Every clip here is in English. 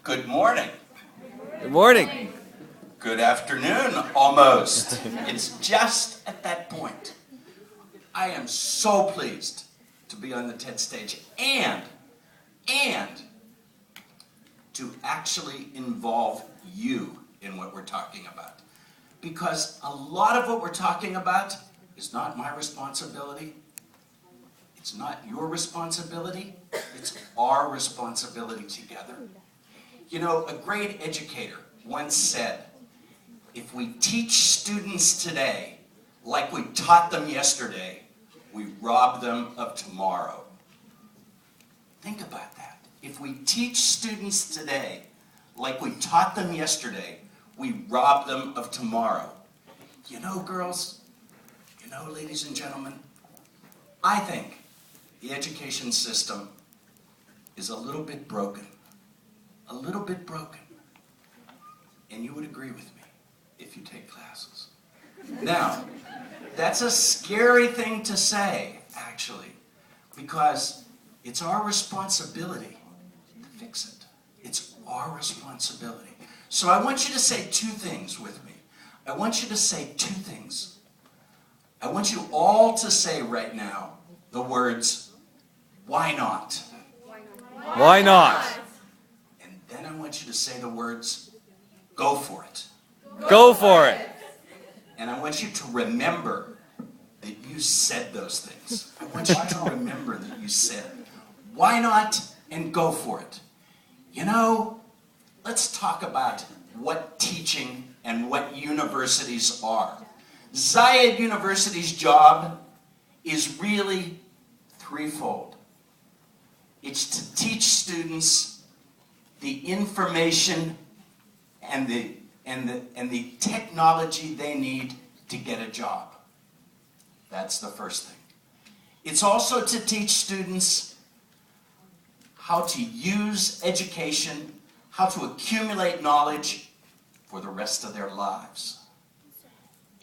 Good morning. Good morning. Good afternoon, almost. It's just at that point. I am so pleased to be on the TED stage and to actually involve you in what we're talking about. Because a lot of what we're talking about is not my responsibility. It's not your responsibility. It's our responsibility together. You know, a great educator once said, if we teach students today like we taught them yesterday, we rob them of tomorrow. Think about that. If we teach students today like we taught them yesterday, we rob them of tomorrow. You know, girls, you know, ladies and gentlemen, I think the education system is a little bit broken. A little bit broken. And you would agree with me if you take classes. Now, that's a scary thing to say, actually, because it's our responsibility to fix it. It's our responsibility. So I want you to say two things with me. I want you to say two things. I want you all to say right now the words, why not? Why not? And then I want you to say the words, go for it. Go for it. And I want you to remember that you said those things. I want you to remember that you said, why not and go for it. You know, let's talk about what teaching and what universities are. Zayed University's job is really threefold. It's to teach students the information and the technology they need to get a job. That's the first thing. It's also to teach students how to use education, how to accumulate knowledge for the rest of their lives.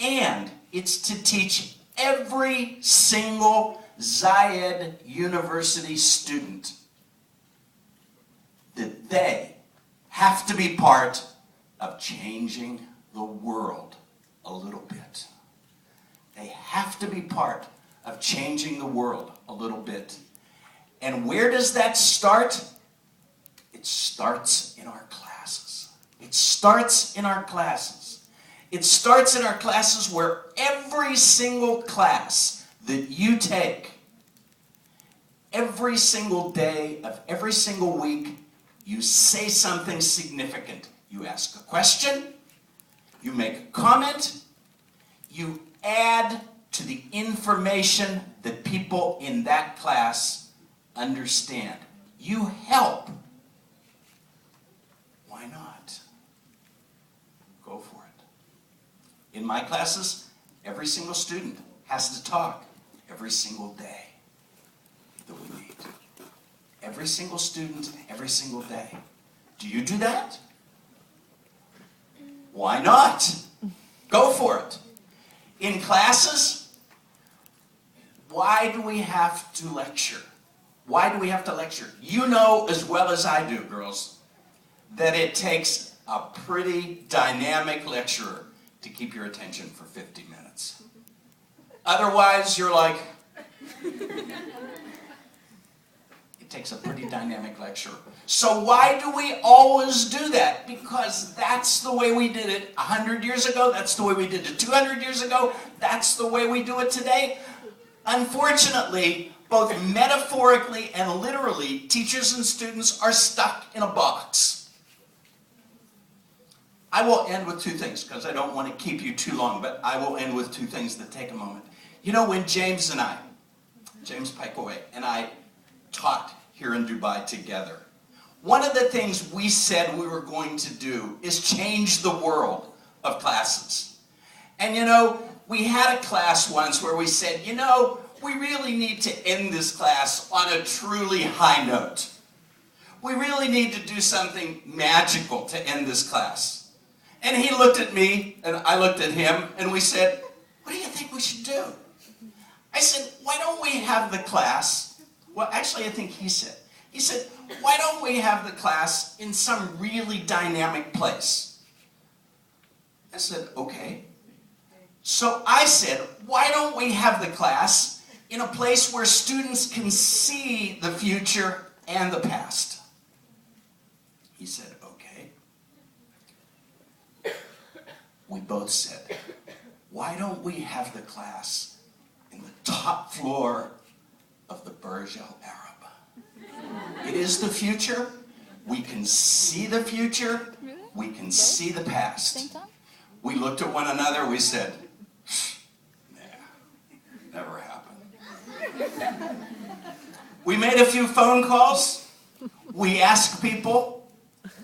And it's to teach every single Zayed University student that they have to be part of changing the world a little bit. They have to be part of changing the world a little bit. And where does that start? It starts in our classes. It starts in our classes. It starts in our classes where every single class that you take, every single day of every single week, you say something significant. You ask a question, you make a comment, you add to the information that people in that class understand. You help. Why not? Go for it. In my classes, every single student has to talk every single day that we meet. Every single student, every single day. Do you do that? Why not? Go for it. In classes, why do we have to lecture? Why do we have to lecture? You know as well as I do, girls, that it takes a pretty dynamic lecturer to keep your attention for 50 minutes. Otherwise, you're like, it takes a pretty dynamic lecturer. So why do we always do that? Because that's the way we did it 100 years ago. That's the way we did it 200 years ago. That's the way we do it today. Unfortunately, both metaphorically and literally, teachers and students are stuck in a box. I will end with two things because I don't want to keep you too long, but I will end with two things that take a moment. You know, when James Pikeway and I taught here in Dubai together, one of the things we said we were going to do is change the world of classes. And you know, we had a class once where we said, you know, we really need to end this class on a truly high note. We really need to do something magical to end this class. And he looked at me, and I looked at him, and we said, what do you think we should do? I said, why don't we have the class? Well, actually, I think he said, He said, why don't we have the class in some really dynamic place? I said, okay. So I said, why don't we have the class in a place where students can see the future and the past? He said, okay. We both said, why don't we have the class in the top floor of the Burj Al Arab? It is the future. We can see the future. We can see the past. We looked at one another. We said, nah, never happened. We made a few phone calls. We asked people,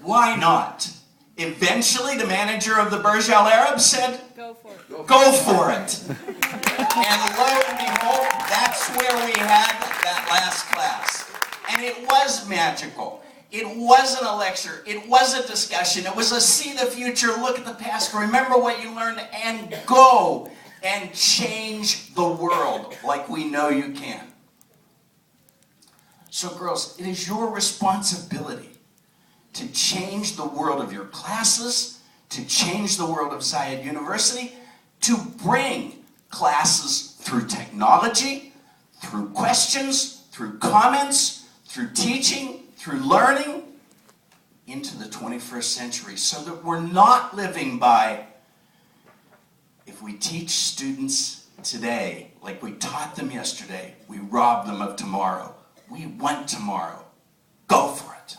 why not? Eventually, the manager of the Burj Al Arab said, go for it. Go for it. And lo and behold, that's where we had that last class. And it was magical. It wasn't a lecture. It was a discussion. It was a see the future, look at the past, remember what you learned, and go and change the world like we know you can. So girls, it is your responsibility to change the world of your classes, to change the world of Zayed University, to bring classes through technology, through questions, through comments, through teaching, through learning, into the 21st century, so that we're not living by, if we teach students today like we taught them yesterday, we rob them of tomorrow. We want tomorrow. Go for it.